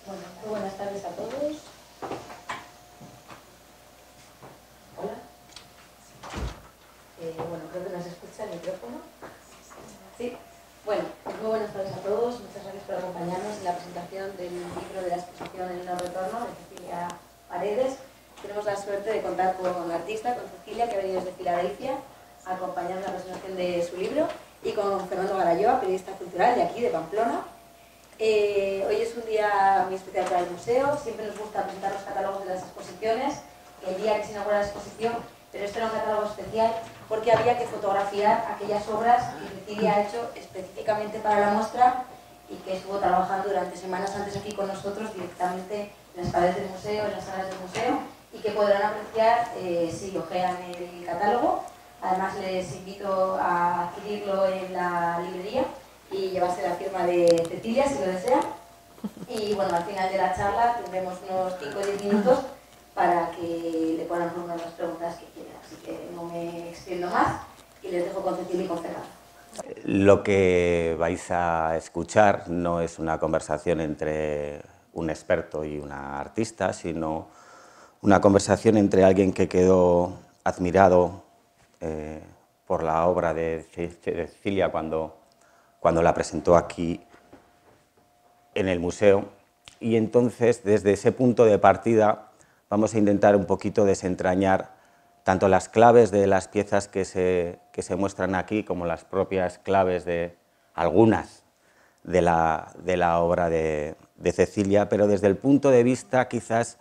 Bueno, muy buenas tardes a todos. Hola. Bueno, creo que nos escucha el micrófono. Sí. Bueno, pues muy buenas tardes a todos. Muchas gracias por acompañarnos en la presentación del libro de la exposición El no retorno de Cecilia Paredes. Tenemos la suerte de contar con la artista, con Cecilia, que ha venido desde Filadelfia a acompañarnos en la presentación de su libro, y con Fernando Garayoa, periodista cultural de aquí, de Pamplona. Hoy es un día muy especial para el museo. Siempre nos gusta presentar los catálogos de las exposiciones el día que se inaugura la exposición, pero este era un catálogo especial porque había que fotografiar aquellas obras que Cecilia ha hecho específicamente para la muestra y que estuvo trabajando durante semanas antes aquí con nosotros directamente en las paredes del museo, en las salas del museo, y que podrán apreciar si hojean el catálogo. Además les invito a adquirirlo en la librería y llevarse la firma de Cecilia si lo desean. Y bueno, al final de la charla tendremos unos 5 o 10 minutos para que le puedan formular las preguntas que quieran. Así que no me extiendo más y les dejo con Cecilia y con Fernando. Lo que vais a escuchar no es una conversación entre un experto y una artista, sino una conversación entre alguien que quedó admirado por la obra de Cecilia cuando la presentó aquí en el museo, y entonces desde ese punto de partida vamos a intentar un poquito desentrañar tanto las claves de las piezas que se muestran aquí como las propias claves de algunas de la obra de Cecilia, pero desde el punto de vista quizás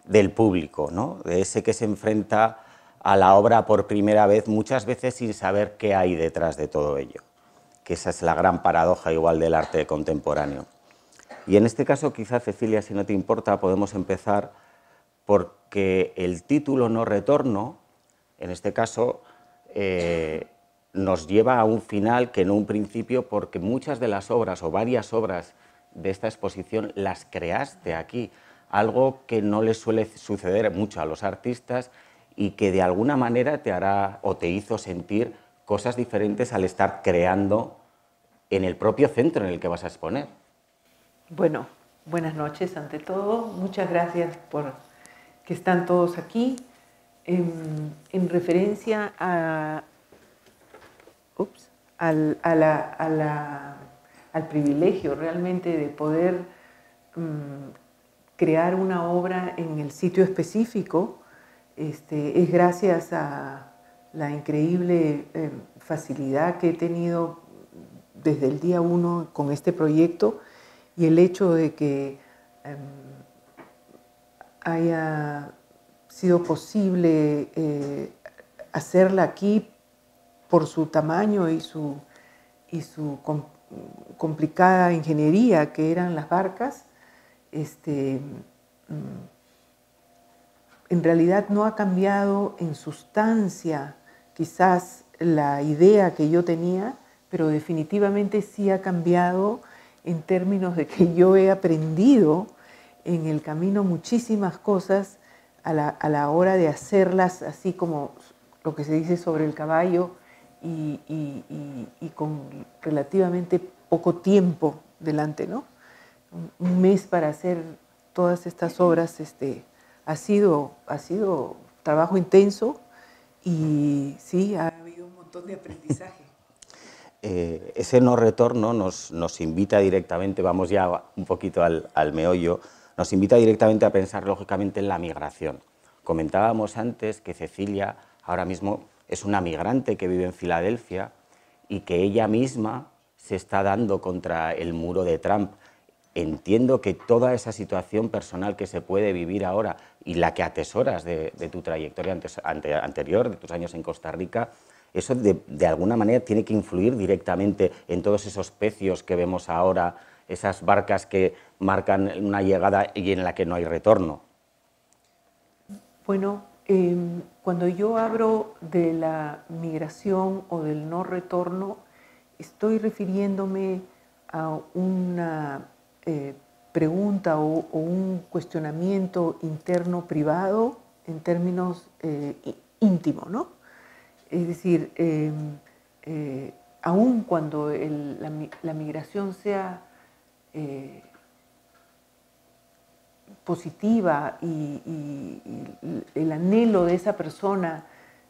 del público, ¿no? De ese que se enfrenta a la obra por primera vez, muchas veces sin saber qué hay detrás de todo ello, que esa es la gran paradoja igual del arte contemporáneo. Y en este caso, quizá, Cecilia, si no te importa, podemos empezar porque el título No retorno, en este caso, nos lleva a un final que no un principio, porque muchas de las obras o varias obras de esta exposición las creaste aquí, algo que no les suele suceder mucho a los artistas y que de alguna manera te hará o te hizo sentir cosas diferentes al estar creando en el propio centro en el que vas a exponer. Bueno, buenas noches ante todo. Muchas gracias por que están todos aquí. En referencia al privilegio realmente de poder crear una obra en el sitio específico, es gracias a la increíble facilidad que he tenido desde el día 1 con este proyecto, y el hecho de que haya sido posible hacerla aquí por su tamaño y su complicada ingeniería que eran las barcas. En realidad no ha cambiado en sustancia quizás la idea que yo tenía, pero definitivamente sí ha cambiado en términos de que yo he aprendido en el camino muchísimas cosas a la hora de hacerlas, así como lo que se dice sobre el caballo, y con relativamente poco tiempo delante, ¿no? Un mes para hacer todas estas obras ha sido trabajo intenso, y sí, ha habido un montón de aprendizaje. Ese no retorno nos invita directamente, vamos ya un poquito al meollo, nos invita directamente a pensar lógicamente en la migración. Comentábamos antes que Cecilia ahora mismo es una migrante que vive en Filadelfia y que ella misma se está dando contra el muro de Trump. Entiendo que toda esa situación personal que se puede vivir ahora y la que atesoras de tu trayectoria anterior, de tus años en Costa Rica, eso de alguna manera tiene que influir directamente en todos esos pecios que vemos ahora, esas barcas que marcan una llegada y en la que no hay retorno. Bueno, cuando yo hablo de la migración o del no retorno, estoy refiriéndome a una pregunta o un cuestionamiento interno privado en términos íntimos, ¿no? Es decir, aun cuando la migración sea positiva y el anhelo de esa persona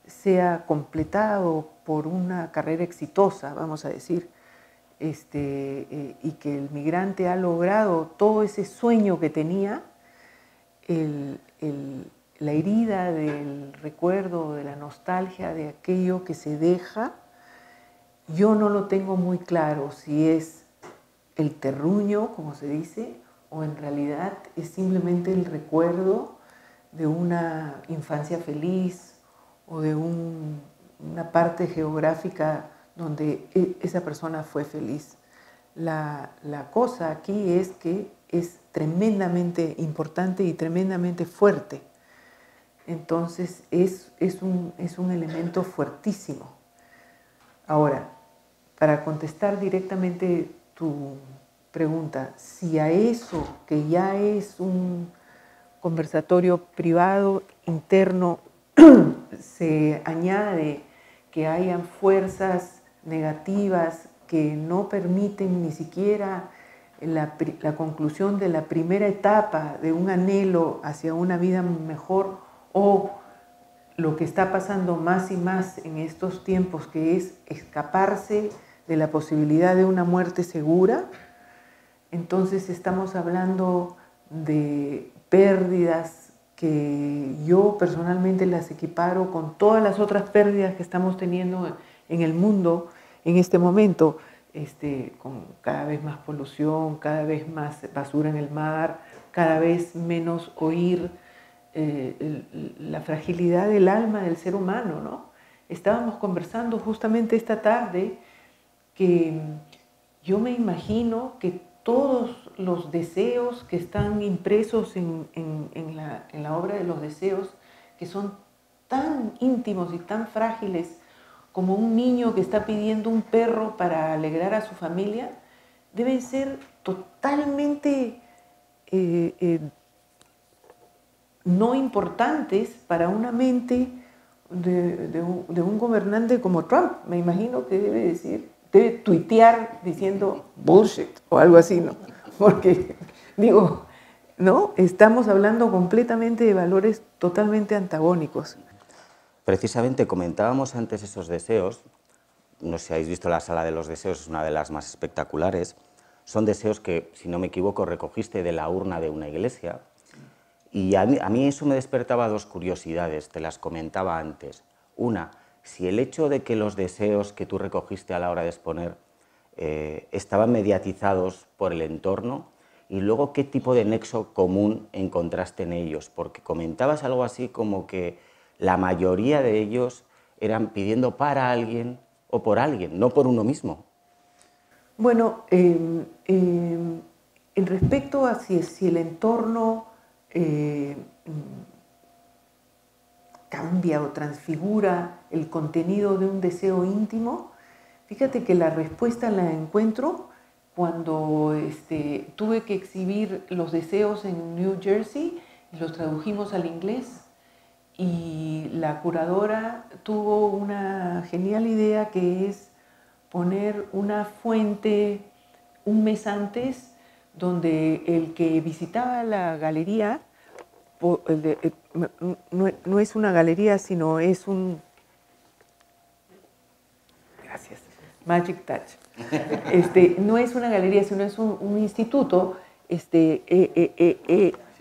sea completado por una carrera exitosa, vamos a decir, y que el migrante ha logrado todo ese sueño que tenía, la herida del recuerdo, de la nostalgia, de aquello que se deja, yo no lo tengo muy claro si es el terruño, como se dice, o en realidad es simplemente el recuerdo de una infancia feliz o de una parte geográfica donde esa persona fue feliz. La cosa aquí es que es tremendamente importante y tremendamente fuerte. Entonces es un elemento fuertísimo. Ahora, para contestar directamente tu pregunta, si a eso que ya es un conversatorio privado interno se añade que hayan fuerzas negativas que no permiten ni siquiera la conclusión de la primera etapa de un anhelo hacia una vida mejor, o lo que está pasando más y más en estos tiempos, que es escaparse de la posibilidad de una muerte segura, entonces estamos hablando de pérdidas que yo personalmente las equiparo con todas las otras pérdidas que estamos teniendo en el mundo en este momento, con cada vez más polución, cada vez más basura en el mar, cada vez menos oír la fragilidad del alma del ser humano, ¿no? Estábamos conversando justamente esta tarde que yo me imagino que todos los deseos que están impresos en la obra de los deseos, que son tan íntimos y tan frágiles como un niño que está pidiendo un perro para alegrar a su familia, deben ser totalmente no importantes para una mente de un gobernante como Trump. Me imagino que debe tuitear diciendo bullshit o algo así, ¿no? Porque, digo, ¿no? Estamos hablando completamente de valores totalmente antagónicos. Precisamente comentábamos antes esos deseos, no sé si habéis visto la sala de los deseos, es una de las más espectaculares, son deseos que, si no me equivoco, recogiste de la urna de una iglesia, y a mí eso me despertaba dos curiosidades, te las comentaba antes. Una, si el hecho de que los deseos que tú recogiste a la hora de exponer estaban mediatizados por el entorno, y luego qué tipo de nexo común encontraste en ellos, porque comentabas algo así como que la mayoría de ellos eran pidiendo para alguien o por alguien, no por uno mismo. Bueno, en respecto a si el entorno cambia o transfigura el contenido de un deseo íntimo, fíjate que la respuesta la encuentro cuando tuve que exhibir los deseos en New Jersey y los tradujimos al inglés, y la curadora tuvo una genial idea, que es poner una fuente un mes antes donde el que visitaba la galería, no es una galería, sino es un... Gracias. Magic Touch. No es una galería, sino es un instituto. Se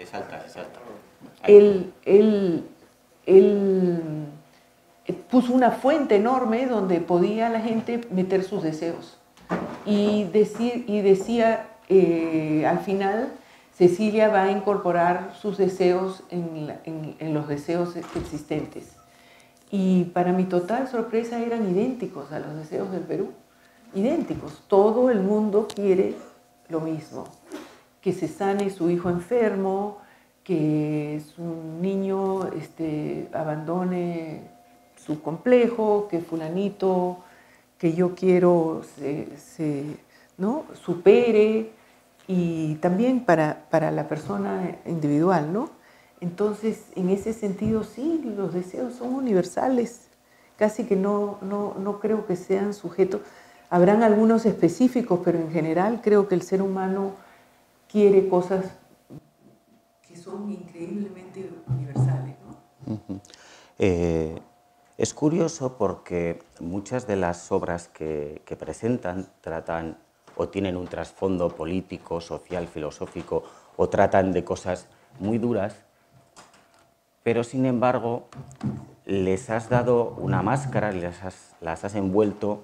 salta. Él puso una fuente enorme donde podía la gente meter sus deseos. Y decía, al final, Cecilia va a incorporar sus deseos en los deseos existentes. Y para mi total sorpresa eran idénticos a los deseos del Perú. Idénticos. Todo el mundo quiere lo mismo. Que se sane su hijo enfermo, que su niño abandone su complejo, que fulanito que yo quiero ¿no? supere, y también para la persona individual, ¿no? Entonces, en ese sentido, sí, los deseos son universales, casi que no creo que sean sujetos. Habrán algunos específicos, pero en general creo que el ser humano quiere cosas que son increíblemente universales, ¿no? Uh-huh. Es curioso porque muchas de las obras que presentan tratan o tienen un trasfondo político, social, filosófico, o tratan de cosas muy duras, pero sin embargo les has dado una máscara, las has envuelto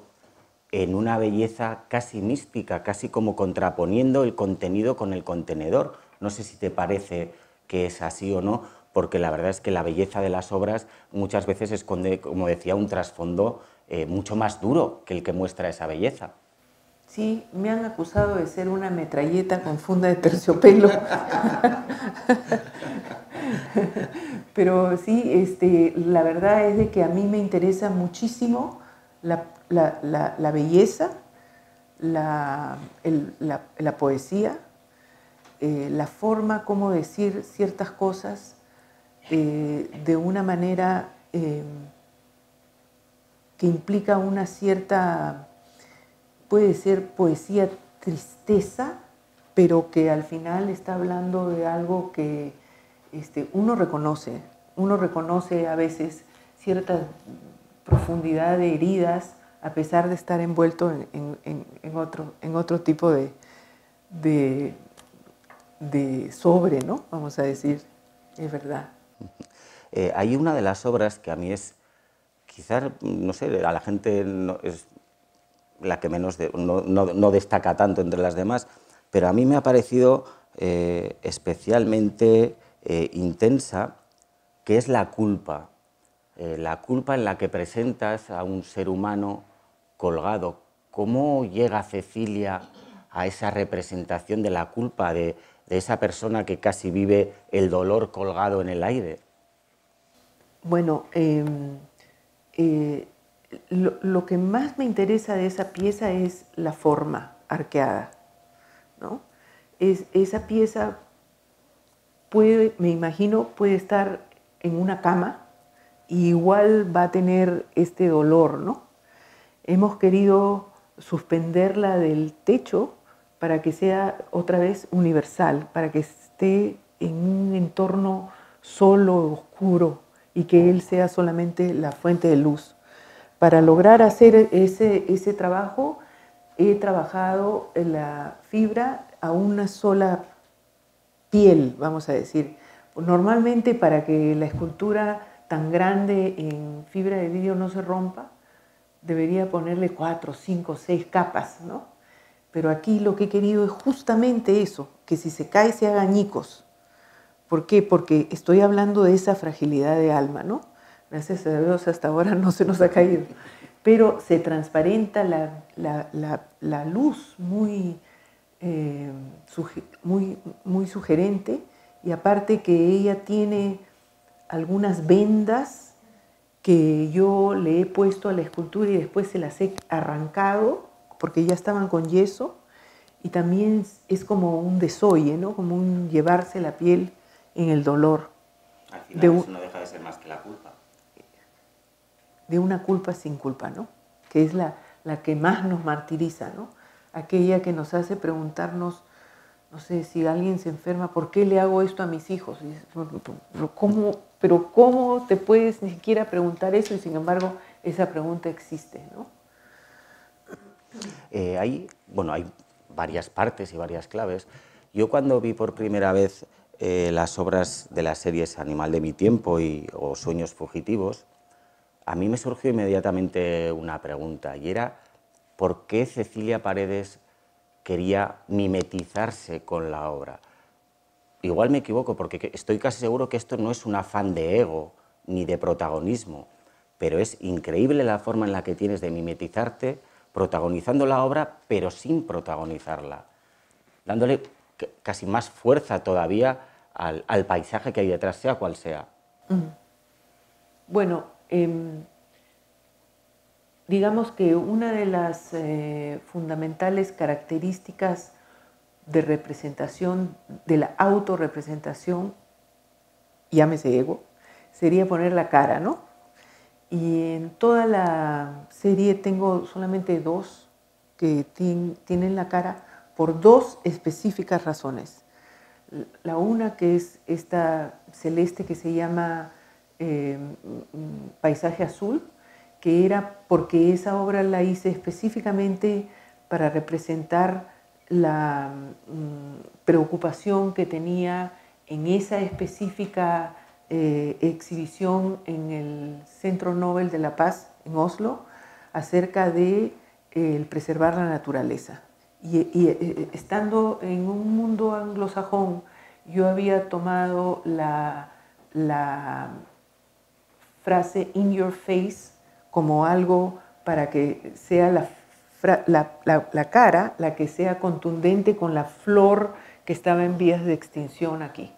en una belleza casi mística, casi como contraponiendo el contenido con el contenedor. No sé si te parece que es así o no, porque la verdad es que la belleza de las obras muchas veces esconde, como decía, un trasfondo mucho más duro que el que muestra esa belleza. Sí, me han acusado de ser una metralleta con funda de terciopelo. Pero sí, la verdad es de que a mí me interesa muchísimo la belleza, la poesía, la forma como decir ciertas cosas de una manera que implica una cierta, puede ser poesía tristeza, pero que al final está hablando de algo que uno reconoce a veces cierta profundidad de heridas a pesar de estar envuelto en otro tipo de sobre, ¿no? Vamos a decir, es verdad. Hay una de las obras que a mí es, quizás, no sé, a la gente es la que menos no destaca tanto entre las demás, pero a mí me ha parecido especialmente intensa, que es la culpa en la que presentas a un ser humano colgado. ¿Cómo llega Cecilia a esa representación de la culpa, de esa persona que casi vive el dolor colgado en el aire? Bueno, lo que más me interesa de esa pieza es la forma arqueada, ¿no? Esa pieza me imagino, puede estar en una cama y igual va a tener este dolor, ¿no? Hemos querido suspenderla del techo para que sea otra vez universal, para que esté en un entorno solo, oscuro, y que él sea solamente la fuente de luz. Para lograr hacer ese trabajo, he trabajado la fibra a una sola piel, vamos a decir. Normalmente, para que la escultura tan grande en fibra de vidrio no se rompa, debería ponerle 4, 5, 6 capas, ¿no? Pero aquí lo que he querido es justamente eso, que si se cae se haga añicos. ¿Por qué? Porque estoy hablando de esa fragilidad de alma, ¿no? Gracias a Dios hasta ahora no se nos ha caído. Pero se transparenta la luz muy sugerente, y aparte que ella tiene algunas vendas que yo le he puesto a la escultura y después se las he arrancado porque ya estaban con yeso, y también es como un desoye, ¿no? Como un llevarse la piel en el dolor. Al final eso no deja de ser más que la culpa. De una culpa sin culpa, ¿no? Que es la que más nos martiriza, ¿no? Aquella que nos hace preguntarnos, no sé, si alguien se enferma, ¿por qué le hago esto a mis hijos? Pero ¿cómo te puedes ni siquiera preguntar eso? Y sin embargo, esa pregunta existe, ¿no? Hay varias partes y varias claves. Yo cuando vi por primera vez las obras de las series Animal de mi tiempo o Sueños fugitivos, a mí me surgió inmediatamente una pregunta, y era ¿por qué Cecilia Paredes quería mimetizarse con la obra? Igual me equivoco, porque estoy casi seguro que esto no es un afán de ego ni de protagonismo, pero es increíble la forma en la que tienes de mimetizarte protagonizando la obra, pero sin protagonizarla, dándole casi más fuerza todavía al paisaje que hay detrás, sea cual sea. Bueno, digamos que una de las fundamentales características de representación, de la autorrepresentación, llámese ego, sería poner la cara, ¿no? Y en toda la serie tengo solamente 2 que tienen la cara por 2 específicas razones. La una, que es esta celeste que se llama Paisaje Azul, que era porque esa obra la hice específicamente para representar la preocupación que tenía en esa específica exhibición en el Centro Nobel de la Paz en Oslo acerca de el preservar la naturaleza. Y estando en un mundo anglosajón, yo había tomado la frase in your face como algo para que sea la cara la que sea contundente con la flor que estaba en vías de extinción aquí.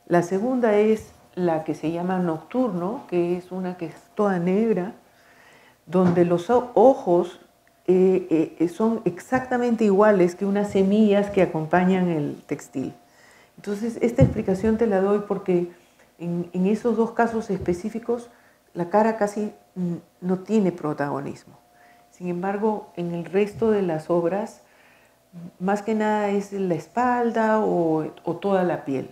La segunda es la que se llama Nocturno, que es una que es toda negra, donde los ojos son exactamente iguales que unas semillas que acompañan el textil. Entonces, esta explicación te la doy porque en esos dos casos específicos la cara casi no tiene protagonismo. Sin embargo, en el resto de las obras, más que nada es la espalda o toda la piel.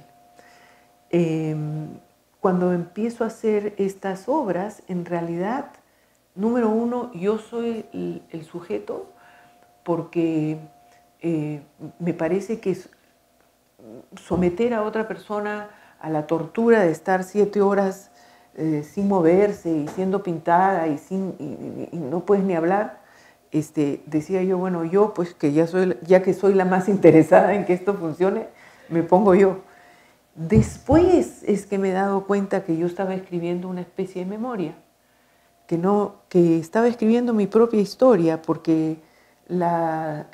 Cuando empiezo a hacer estas obras, en realidad, número uno, yo soy el sujeto porque me parece que someter a otra persona a la tortura de estar 7 horas sin moverse y siendo pintada y no puedes ni hablar, decía yo, bueno, yo pues que ya que soy la más interesada en que esto funcione, me pongo yo. Después es que me he dado cuenta que yo estaba escribiendo una especie de memoria, que estaba escribiendo mi propia historia, porque la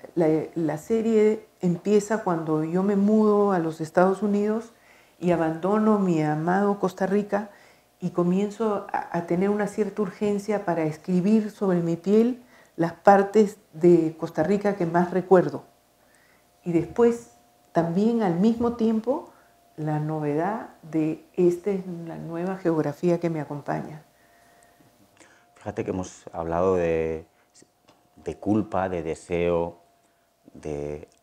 serie empieza cuando yo me mudo a los Estados Unidos y abandono mi amado Costa Rica y comienzo a tener una cierta urgencia para escribir sobre mi piel las partes de Costa Rica que más recuerdo. Y después, también al mismo tiempo, la novedad de la nueva geografía que me acompaña. Fíjate que hemos hablado de culpa, de deseo,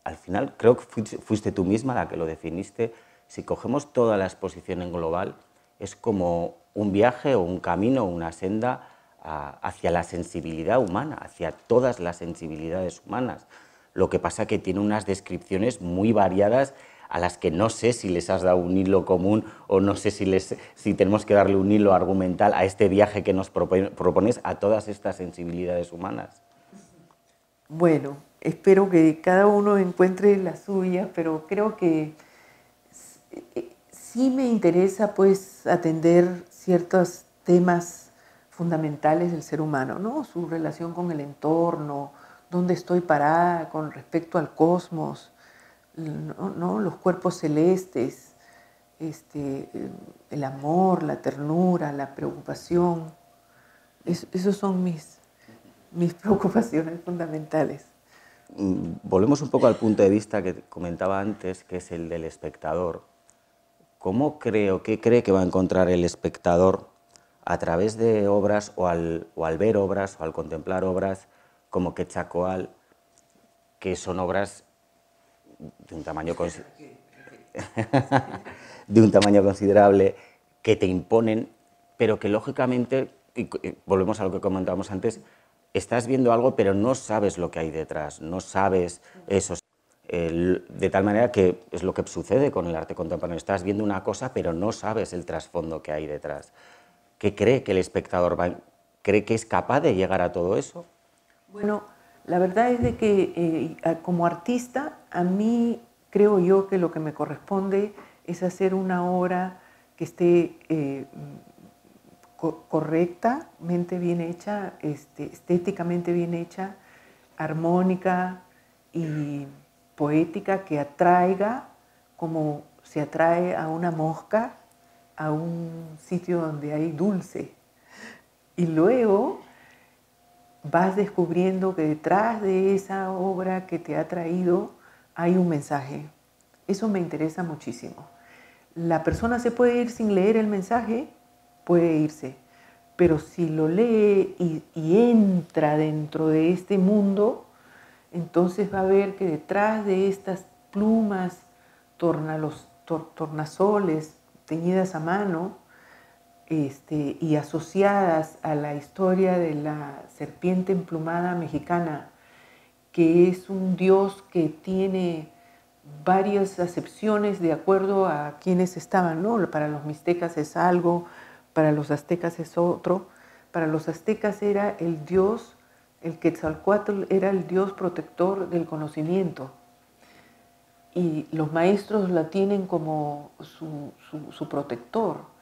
al final creo que fuiste tú misma la que lo definiste. Si cogemos toda la exposición en global, es como un viaje o un camino, una senda hacia la sensibilidad humana, hacia todas las sensibilidades humanas. Lo que pasa que tiene unas descripciones muy variadas a las que no sé si les has dado un hilo común o no sé si tenemos que darle un hilo argumental a este viaje que nos propones a todas estas sensibilidades humanas. Bueno, espero que cada uno encuentre la suya, pero creo que sí me interesa pues atender ciertos temas fundamentales del ser humano, ¿no? Su relación con el entorno, dónde estoy parada con respecto al cosmos, ¿no? Los cuerpos celestes, el amor, la ternura, la preocupación. Esos son mis preocupaciones fundamentales. Volvemos un poco al punto de vista que comentaba antes, que es el del espectador. ¿Qué cree que va a encontrar el espectador a través de obras o al ver obras o al contemplar obras como Quetzalcóatl, que son obras de un tamaño considerable, que te imponen, pero que lógicamente, y volvemos a lo que comentábamos antes, estás viendo algo pero no sabes lo que hay detrás, no sabes eso. De tal manera que es lo que sucede con el arte contemporáneo, estás viendo una cosa pero no sabes el trasfondo que hay detrás. ¿Qué cree que el espectador cree que es capaz de llegar a todo eso? Bueno, la verdad es de que como artista, a mí creo yo que lo que me corresponde es hacer una obra que esté correctamente bien hecha, estéticamente bien hecha, armónica y poética, que atraiga como se atrae a una mosca a un sitio donde hay dulce. Y luego vas descubriendo que detrás de esa obra que te ha traído hay un mensaje. Eso me interesa muchísimo. La persona se puede ir sin leer el mensaje, puede irse, pero si lo lee y entra dentro de este mundo, entonces va a ver que detrás de estas plumas tornasoles teñidas a mano, y asociadas a la historia de la serpiente emplumada mexicana, que es un dios que tiene varias acepciones de acuerdo a quienes estaban, ¿no? Para los mixtecas es algo, para los aztecas es otro. Para los aztecas era el dios, el Quetzalcóatl era el dios protector del conocimiento. Y los maestros la tienen como su protector.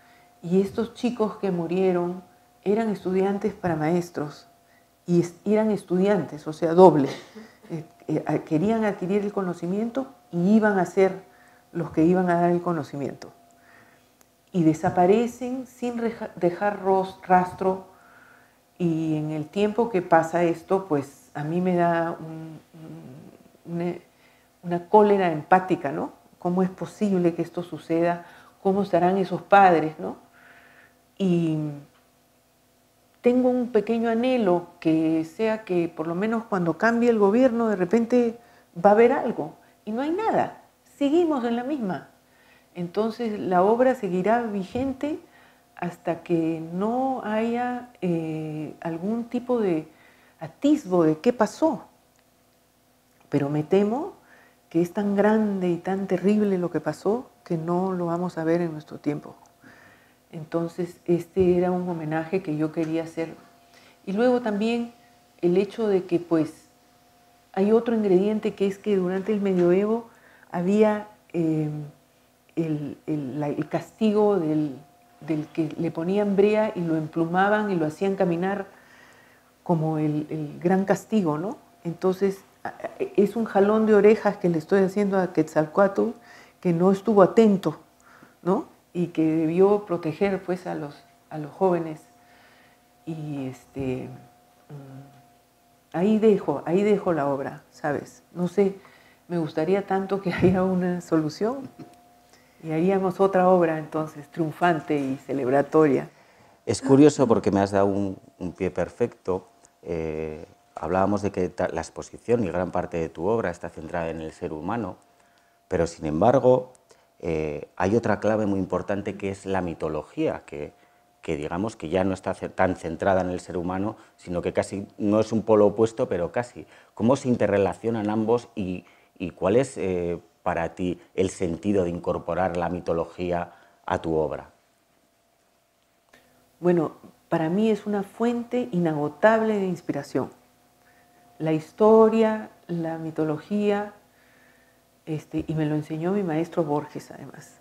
Y estos chicos que murieron eran estudiantes para maestros. Y eran estudiantes, o sea, doble. Querían adquirir el conocimiento y iban a ser los que iban a dar el conocimiento. Y desaparecen sin dejar rastro, y en el tiempo que pasa esto, pues a mí me da una cólera empática, ¿no? ¿Cómo es posible que esto suceda? ¿Cómo estarán esos padres, no? Y tengo un pequeño anhelo que sea que por lo menos cuando cambie el gobierno de repente va a haber algo y no hay nada, seguimos en la misma. Entonces la obra seguirá vigente hasta que no haya algún tipo de atisbo de qué pasó. Pero me temo que es tan grande y tan terrible lo que pasó que no lo vamos a ver en nuestro tiempo. Entonces, este era un homenaje que yo quería hacer. Y luego también el hecho de que, pues, hay otro ingrediente que es que durante el medioevo había el castigo del que le ponían brea y lo emplumaban y lo hacían caminar como el gran castigo, ¿no? Entonces, es un jalón de orejas que le estoy haciendo a Quetzalcóatl, que no estuvo atento, ¿no? Y que debió proteger pues a los jóvenes. Y ahí dejo la obra, ¿sabes? No sé, me gustaría tanto que haya una solución y haríamos otra obra entonces triunfante y celebratoria. Es curioso porque me has dado un pie perfecto. Hablábamos de que la exposición y gran parte de tu obra está centrada en el ser humano, pero sin embargo hay otra clave muy importante que es la mitología, que digamos que ya no está tan centrada en el ser humano, sino que casi no es un polo opuesto, pero casi. ¿Cómo se interrelacionan ambos y cuál es para ti el sentido de incorporar la mitología a tu obra? Bueno, para mí es una fuente inagotable de inspiración. La historia, la mitología, y me lo enseñó mi maestro Borges además.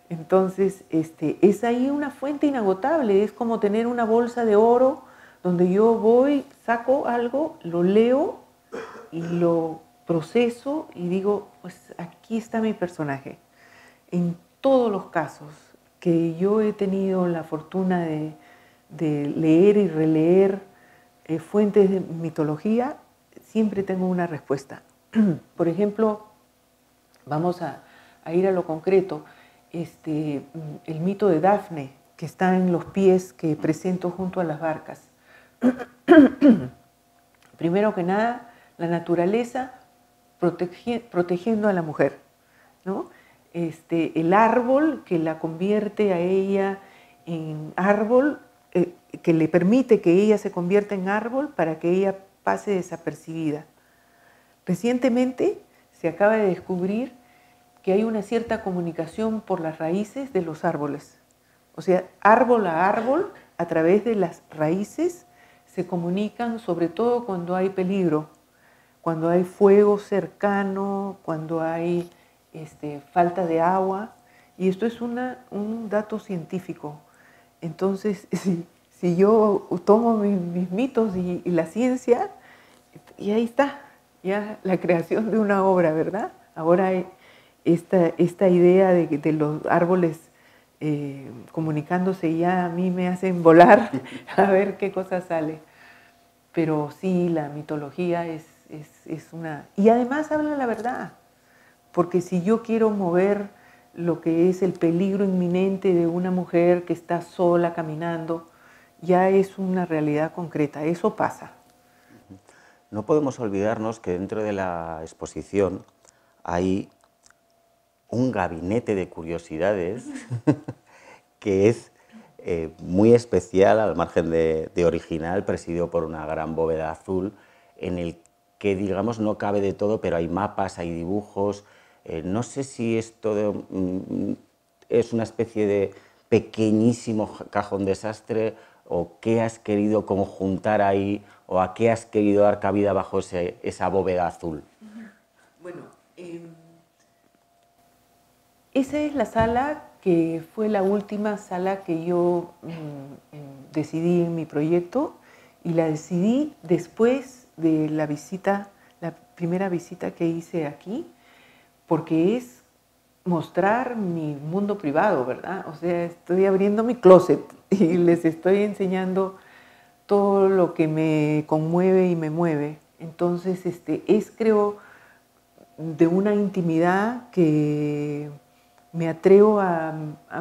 Entonces, es ahí una fuente inagotable, es como tener una bolsa de oro donde yo voy, saco algo, lo leo y lo proceso y digo, pues aquí está mi personaje. En todos los casos que yo he tenido la fortuna de leer y releer fuentes de mitología, siempre tengo una respuesta. Por ejemplo, vamos a ir a lo concreto, el mito de Dafne, que está en los pies que presento junto a las barcas. Primero que nada, la naturaleza protegiendo a la mujer, ¿no? El árbol que la convierte a ella en árbol, que le permite que ella se convierta en árbol para que ella pase desapercibida. Recientemente se acaba de descubrir que hay una cierta comunicación por las raíces de los árboles. O sea, árbol a árbol, a través de las raíces, se comunican, sobre todo cuando hay peligro, cuando hay fuego cercano, cuando hay falta de agua. Y esto es un dato científico. Entonces, si yo tomo mis mitos y la ciencia, y ahí está, ya la creación de una obra, ¿verdad? Ahora esta idea de los árboles comunicándose ya a mí me hacen volar a ver qué cosa sale. Pero sí, la mitología es una... Y además habla la verdad, porque si yo quiero mover lo que es el peligro inminente de una mujer que está sola caminando, ya es una realidad concreta, eso pasa. No podemos olvidarnos que dentro de la exposición hay un gabinete de curiosidades que es muy especial, al margen de original, presidido por una gran bóveda azul, en el que, digamos, no cabe de todo, pero hay mapas, hay dibujos. No sé si esto es una especie de pequeñísimo cajón desastre, o qué has querido conjuntar ahí, o a qué has querido dar cabida bajo esa bóveda azul. Bueno, esa es la sala que fue la última sala que yo decidí en mi proyecto, y la decidí después de la visita, la primera visita que hice aquí, porque es mostrar mi mundo privado, ¿verdad? O sea, estoy abriendo mi closet y les estoy enseñando todo lo que me conmueve y me mueve. Entonces, es, creo, de una intimidad que me atrevo a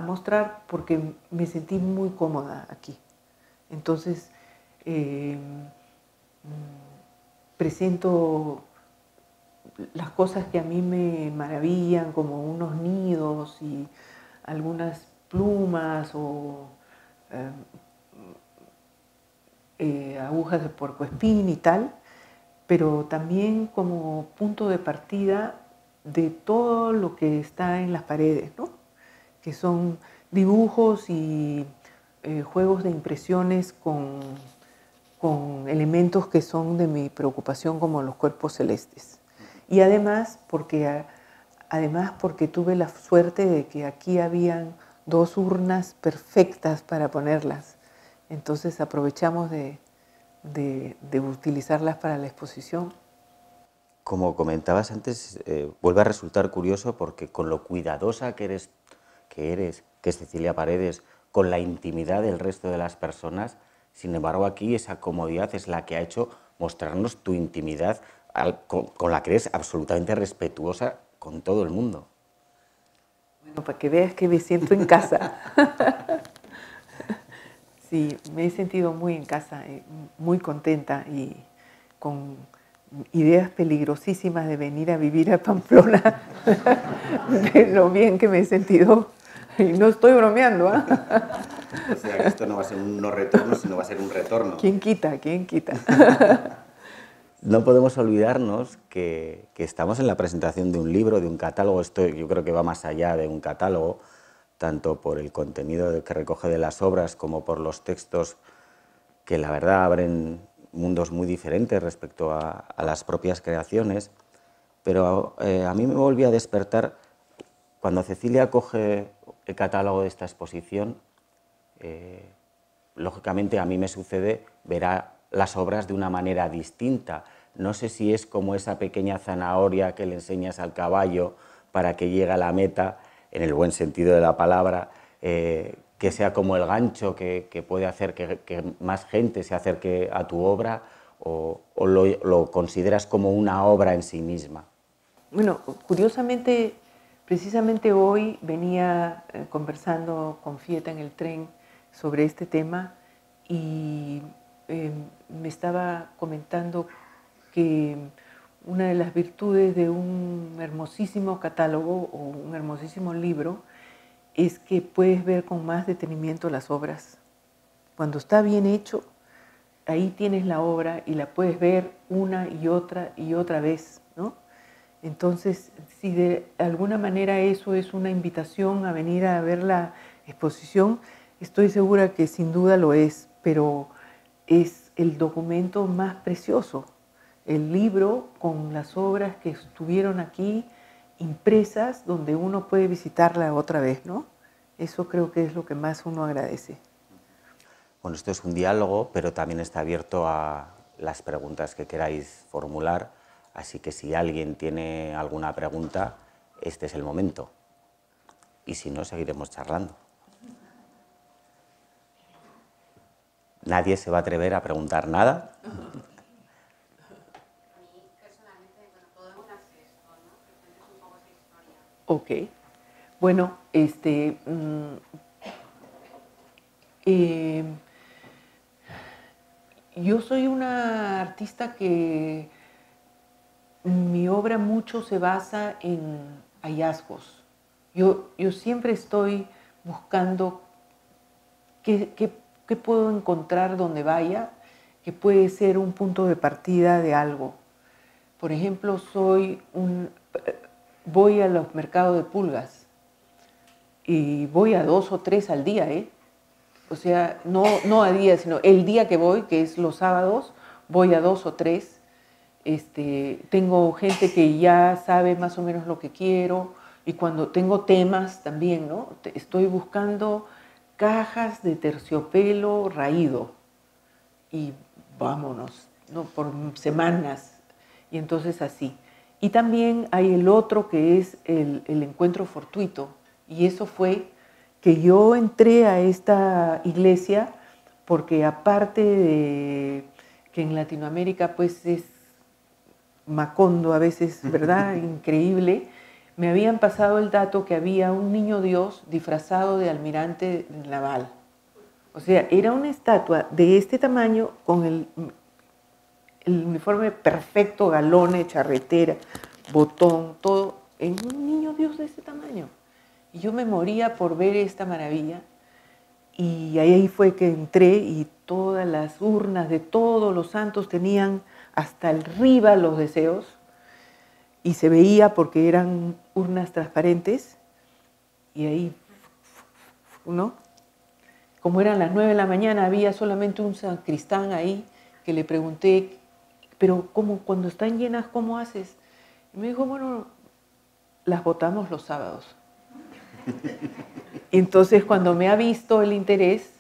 mostrar porque me sentí muy cómoda aquí. Entonces, presento las cosas que a mí me maravillan, como unos nidos y algunas plumas o agujas de puercoespín y tal, pero también como punto de partida de todo lo que está en las paredes, ¿no? Que son dibujos y juegos de impresiones con elementos que son de mi preocupación, como los cuerpos celestes. Y además porque tuve la suerte de que aquí habían 2 urnas perfectas para ponerlas. Entonces aprovechamos de utilizarlas para la exposición. Como comentabas antes, vuelve a resultar curioso porque con lo cuidadosa que es Cecilia Paredes, con la intimidad del resto de las personas, sin embargo aquí esa comodidad es la que ha hecho mostrarnos tu intimidad con la que eres absolutamente respetuosa con todo el mundo. Bueno, para que veas que me siento en casa. Sí, me he sentido muy en casa, muy contenta y con ideas peligrosísimas de venir a vivir a Pamplona, de lo bien que me he sentido. Y no estoy bromeando, ¿ah? O sea que esto no va a ser un no retorno, sino va a ser un retorno. ¿Quién quita? ¿Quién quita? No podemos olvidarnos que estamos en la presentación de un libro, de un catálogo. Esto yo creo que va más allá de un catálogo, tanto por el contenido que recoge de las obras como por los textos que la verdad abren mundos muy diferentes respecto a las propias creaciones. Pero a mí me volvió a despertar cuando Cecilia coge el catálogo de esta exposición. Lógicamente a mí me sucede ver las obras de una manera distinta. No sé si es como esa pequeña zanahoria que le enseñas al caballo para que llegue a la meta, en el buen sentido de la palabra, que sea como el gancho que puede hacer que más gente se acerque a tu obra, o lo consideras como una obra en sí misma. Bueno, curiosamente, precisamente hoy venía conversando con Fieta en el tren sobre este tema y me estaba comentando que una de las virtudes de un hermosísimo catálogo o un hermosísimo libro es que puedes ver con más detenimiento las obras. Cuando está bien hecho, ahí tienes la obra y la puedes ver una y otra vez, ¿no? Entonces, si de alguna manera eso es una invitación a venir a ver la exposición, estoy segura que sin duda lo es, pero es el documento más precioso, el libro con las obras que estuvieron aquí impresas, donde uno puede visitarla otra vez, ¿no? Eso creo que es lo que más uno agradece. Bueno, esto es un diálogo, pero también está abierto a las preguntas que queráis formular, así que si alguien tiene alguna pregunta, este es el momento. Y si no, seguiremos charlando. ¿Nadie se va a atrever a preguntar nada? A mí, personalmente, bueno, podemos hacer esto, ¿no? Que cuentes un poco esa historia. Ok. Bueno, yo soy una artista que mi obra mucho se basa en hallazgos. Yo siempre estoy buscando qué puedo encontrar donde vaya, que puede ser un punto de partida de algo. Por ejemplo, voy a los mercados de pulgas y voy a 2 o 3 al día, ¿eh? O sea, no a día, sino el día que voy, que es los sábados, voy a 2 o 3. Tengo gente que ya sabe más o menos lo que quiero, y cuando tengo temas también, ¿no? Estoy buscando cajas de terciopelo raído y vámonos, ¿no? Por semanas, y entonces así. Y también hay el otro que es el encuentro fortuito, y eso fue que yo entré a esta iglesia porque aparte de que en Latinoamérica pues es macondo a veces, ¿verdad? Increíble, me habían pasado el dato que había un niño Dios disfrazado de almirante naval. O sea, era una estatua de este tamaño con el uniforme perfecto, galones, charretera, botón, todo, en un niño Dios de ese tamaño. Y yo me moría por ver esta maravilla, y ahí fue que entré, y todas las urnas de todos los santos tenían hasta arriba los deseos, y se veía porque eran urnas transparentes, y ahí, ¿no? Como eran las 9 de la mañana, había solamente un sacristán ahí, que le pregunté, pero ¿cómo, cuando están llenas, cómo haces? Y me dijo, bueno, las botamos los sábados. Entonces, cuando me ha visto el interés,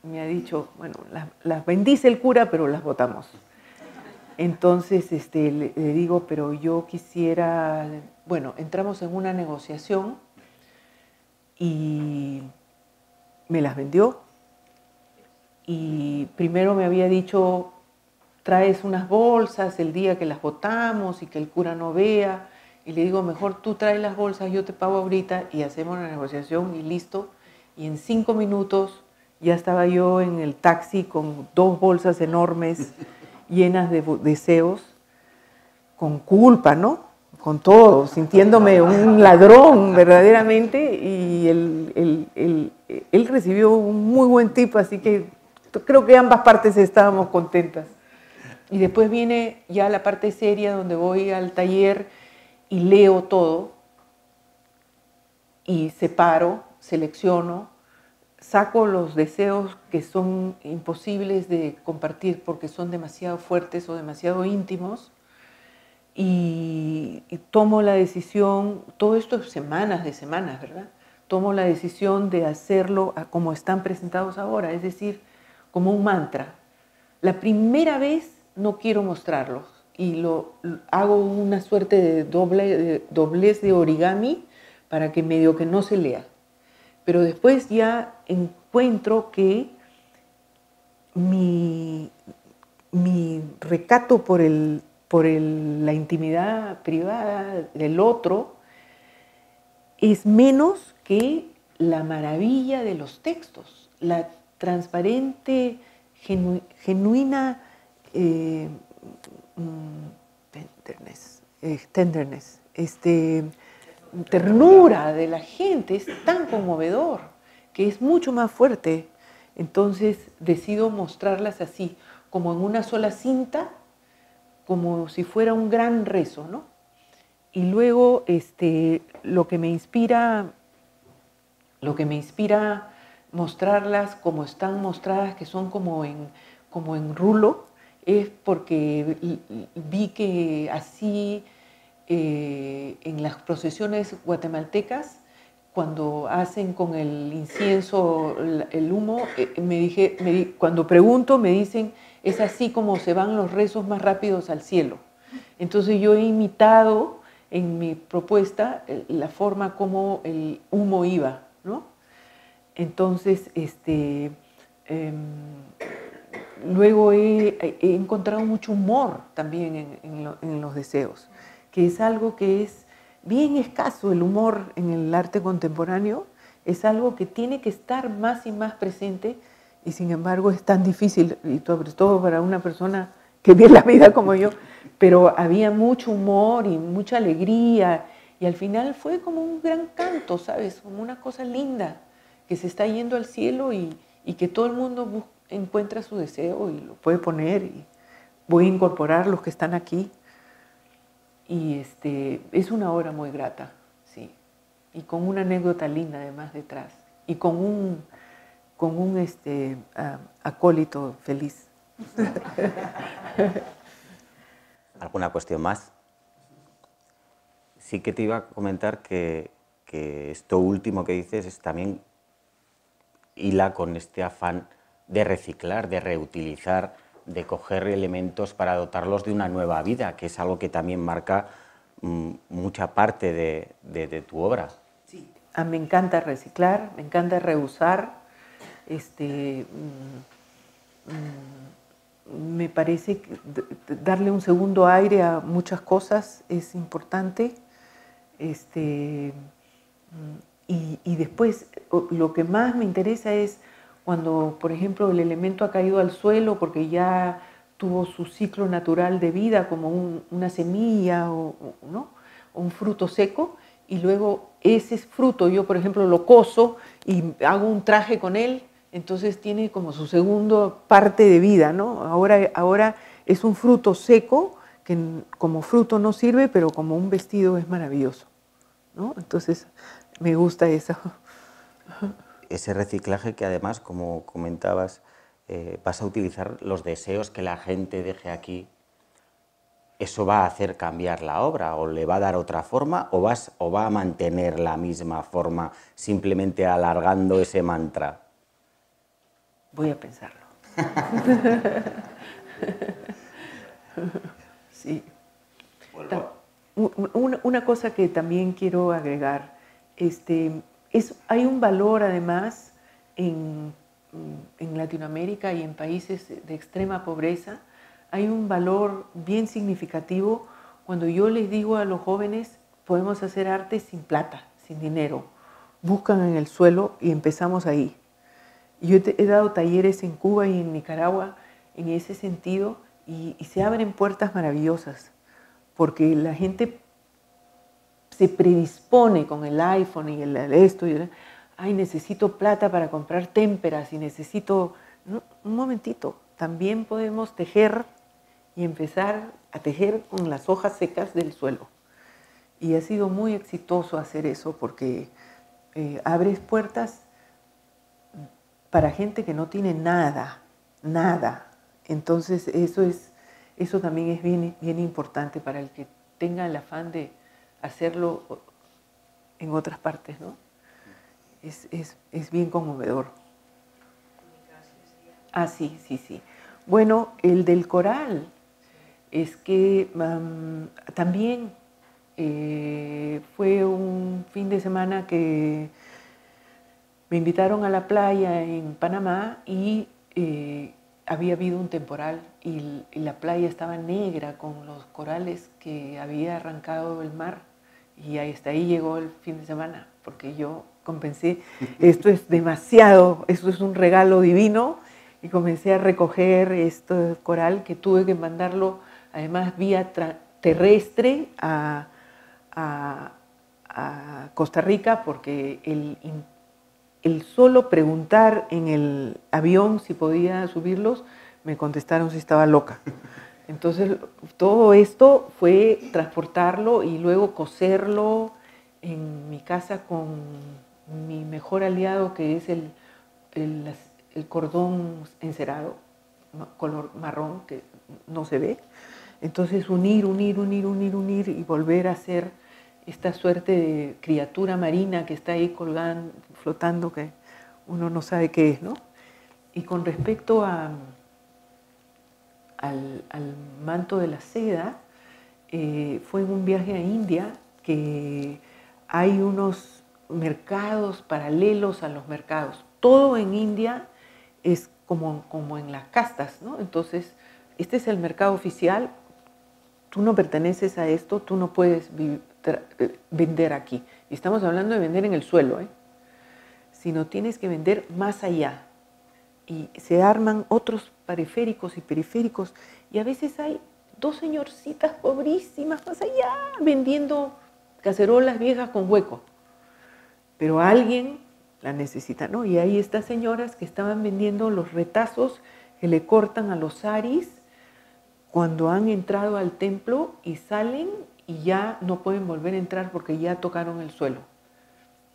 me ha dicho, bueno, las bendice el cura, pero las botamos. Entonces le digo, pero yo quisiera, bueno, entramos en una negociación y me las vendió. Y primero me había dicho, traes unas bolsas el día que las botamos y que el cura no vea. Y le digo, mejor tú traes las bolsas, yo te pago ahorita y hacemos la negociación y listo. Y en 5 minutos ya estaba yo en el taxi con 2 bolsas enormes llenas de deseos, con culpa, ¿no? Con todo, sintiéndome un ladrón verdaderamente, y él recibió un muy buen tip, así que creo que ambas partes estábamos contentas. Y después viene ya la parte seria, donde voy al taller y leo todo, y separo, selecciono, saco los deseos que son imposibles de compartir porque son demasiado fuertes o demasiado íntimos, y tomo la decisión, todo esto es semanas de semanas, ¿verdad? Tomo la decisión de hacerlo como están presentados ahora, es decir, como un mantra. La primera vez no quiero mostrarlos, y hago una suerte de doblez de origami para que medio que no se lea. Pero después ya encuentro que mi recato por la intimidad privada del otro es menos que la maravilla de los textos, la transparente, genuina tenderness, ternura de la gente, es tan conmovedor, que es mucho más fuerte. Entonces decido mostrarlas así, como en una sola cinta, como si fuera un gran rezo, ¿no? Y luego lo que me inspira mostrarlas como están mostradas, que son como en rulo, es porque vi que así en las procesiones guatemaltecas, cuando hacen con el incienso el humo, cuando pregunto me dicen, es así como se van los rezos más rápidos al cielo. Entonces yo he imitado en mi propuesta la forma como el humo iba, ¿no? Entonces, luego he encontrado mucho humor también en los deseos, que es algo que es bien escaso. El humor en el arte contemporáneo es algo que tiene que estar más y más presente, y sin embargo es tan difícil, y sobre todo para una persona que vive la vida como yo, pero había mucho humor y mucha alegría Y al final fue como un gran canto, ¿sabes? Como una cosa linda que se está yendo al cielo y que todo el mundo encuentra su deseo y lo puede poner. Y voy a incorporar los que están aquí. Y es una obra muy grata, sí. Y con una anécdota linda además detrás. Y con un acólito feliz. ¿Alguna cuestión más? Sí que te iba a comentar que esto último que dices es también hila con este afán de reciclar, de reutilizar, de coger elementos para dotarlos de una nueva vida, que es algo que también marca mucha parte de tu obra. Sí. Me encanta reciclar, me encanta reusar. Me parece que darle un segundo aire a muchas cosas es importante. Y después lo que más me interesa es cuando, por ejemplo, el elemento ha caído al suelo porque ya tuvo su ciclo natural de vida, como una semilla ¿no? O un fruto seco, y luego ese fruto yo, por ejemplo, lo cozo y hago un traje con él, entonces tiene como su segunda parte de vida, ¿no? Ahora es un fruto seco que como fruto no sirve, pero como un vestido es maravilloso, ¿no? Entonces me gusta eso. Ese reciclaje que además, como comentabas, vas a utilizar los deseos que la gente deje aquí. ¿Eso va a hacer cambiar la obra o le va a dar otra forma o va a mantener la misma forma simplemente alargando ese mantra? Voy a pensarlo. Sí. Una cosa que también quiero agregar, hay un valor además en Latinoamérica y en países de extrema pobreza, hay un valor bien significativo cuando yo les digo a los jóvenes, podemos hacer arte sin plata, sin dinero, buscan en el suelo y empezamos ahí. Yo he dado talleres en Cuba y en Nicaragua en ese sentido y se abren puertas maravillosas porque la gente se predispone con el iPhone y esto, ay, necesito plata para comprar témperas y necesito... No, un momentito, también podemos tejer y empezar a tejer con las hojas secas del suelo. Y ha sido muy exitoso hacer eso porque abres puertas para gente que no tiene nada, nada. Entonces eso también es bien importante para el que tenga el afán de hacerlo en otras partes, ¿no? Es bien conmovedor. Ah, sí. Bueno, el del coral es que también fue un fin de semana que me invitaron a la playa en Panamá y había habido un temporal y la playa estaba negra con los corales que había arrancado el mar y hasta ahí llegó el fin de semana porque yo compensé, esto es demasiado, esto es un regalo divino y comencé a recoger este coral que tuve que mandarlo además vía terrestre a Costa Rica porque el solo preguntar en el avión si podía subirlos, me contestaron si estaba loca. Entonces, todo esto fue transportarlo y luego coserlo en mi casa con mi mejor aliado, que es el cordón encerado, color marrón, que no se ve. Entonces, unir y volver a hacer esta suerte de criatura marina que está ahí colgando, flotando, que uno no sabe qué es, ¿no? Y con respecto al manto de la seda, fue en un viaje a India que hay unos mercados paralelos a los mercados. Todo en India es como en las castas, ¿no? Entonces, este es el mercado oficial, tú no perteneces a esto, tú no puedes vender aquí. Y estamos hablando de vender en el suelo, sino tienes que vender más allá. Y se arman otros periféricos y a veces hay dos señorcitas pobrísimas más allá vendiendo cacerolas viejas con hueco, pero alguien la necesita, ¿no? Y hay estas señoras que estaban vendiendo los retazos que le cortan a los saris cuando han entrado al templo y salen y ya no pueden volver a entrar porque ya tocaron el suelo.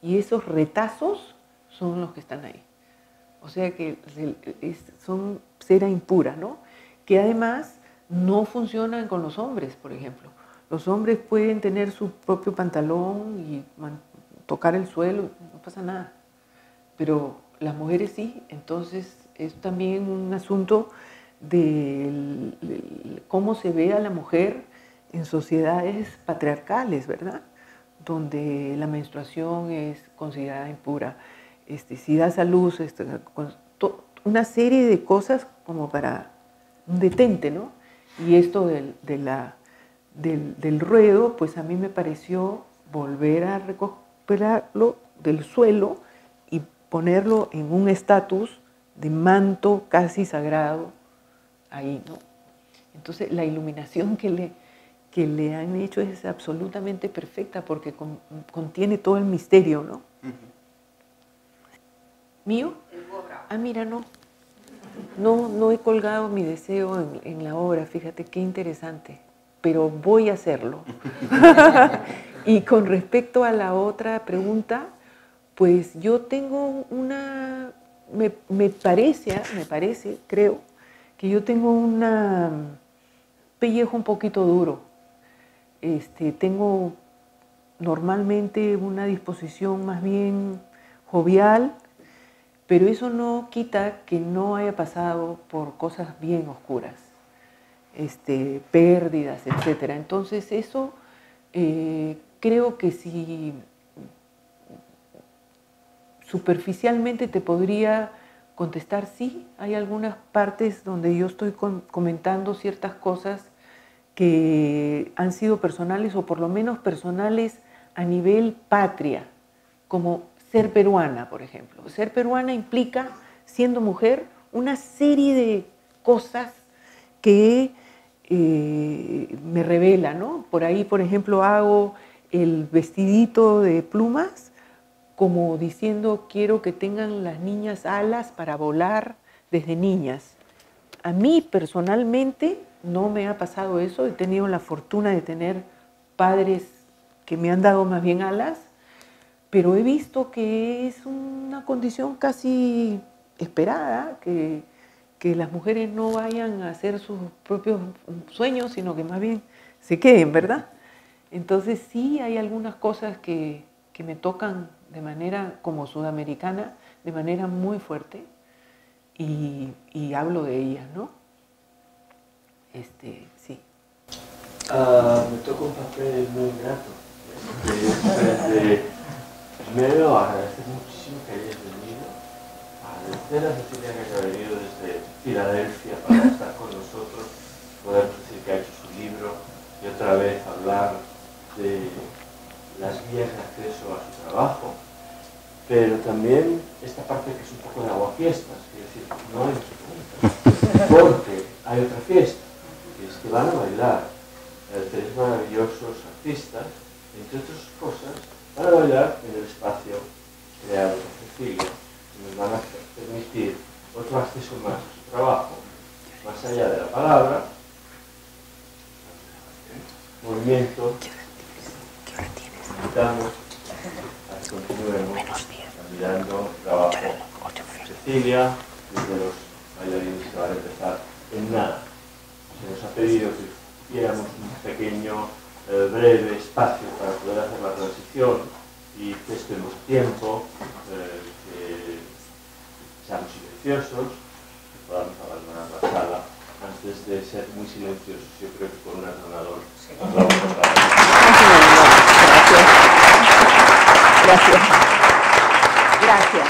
Y esos retazos son los que están ahí. O sea que son cera impura, ¿no? Que además no funcionan con los hombres, por ejemplo. Los hombres pueden tener su propio pantalón y tocar el suelo, no pasa nada. Pero las mujeres sí, entonces es también un asunto de cómo se ve a la mujer en sociedades patriarcales, ¿verdad? Donde la menstruación es considerada impura. Si das a luz, una serie de cosas como para un detente, ¿no? Y esto del ruedo, pues a mí me pareció volver a recuperarlo del suelo y ponerlo en un estatus de manto casi sagrado ahí, ¿no? Entonces la iluminación que le han hecho es absolutamente perfecta porque contiene todo el misterio, ¿no? ¿Mío? Ah, mira, no he colgado mi deseo en la obra, fíjate qué interesante, pero voy a hacerlo. Y con respecto a la otra pregunta, pues yo tengo me parece, creo, que yo tengo un pellejo un poquito duro. Tengo normalmente una disposición más bien jovial, pero eso no quita que no haya pasado por cosas bien oscuras, pérdidas, etc. Entonces eso creo que si superficialmente te podría contestar sí, hay algunas partes donde yo estoy comentando ciertas cosas que han sido personales o por lo menos personales a nivel patria, como ser peruana, por ejemplo. Ser peruana implica, siendo mujer, una serie de cosas que me revela, ¿no? Por ahí, por ejemplo, hago el vestidito de plumas como diciendo quiero que tengan las niñas alas para volar desde niñas. A mí personalmente no me ha pasado eso, he tenido la fortuna de tener padres que me han dado más bien alas, pero he visto que es una condición casi esperada, que las mujeres no vayan a hacer sus propios sueños, sino que más bien se queden, ¿verdad? Entonces sí hay algunas cosas que me tocan de manera, como sudamericana, de manera muy fuerte y hablo de ellas, ¿no? Sí. Me toca un papel muy ingrato. Primero, agradecer muchísimo que hayas venido. Agradecer a Cecilia que haya venido desde Filadelfia para estar con nosotros, poder decir que ha hecho su libro y otra vez hablar de las vías de acceso a su trabajo. Pero también esta parte que es un poco de aguafiestas, es decir, no hay preguntas, porque hay otra fiesta, que es que van a bailar tres maravillosos artistas, entre otras cosas, van a bailar en el espacio creado por Cecilia, que nos van a permitir otro acceso más a su trabajo, más allá de la palabra, movimiento. Invitamos a que continuemos mirando el trabajo de Cecilia desde los bailarines que van a empezar en nada. Se nos ha pedido que hiciéramos un pequeño, breve espacio para poder hacer la transición y que estemos tiempo, que seamos silenciosos, que podamos abandonar la sala antes de ser muy silenciosos. Yo creo que con un atronador nos vamos a parar. Gracias. Gracias.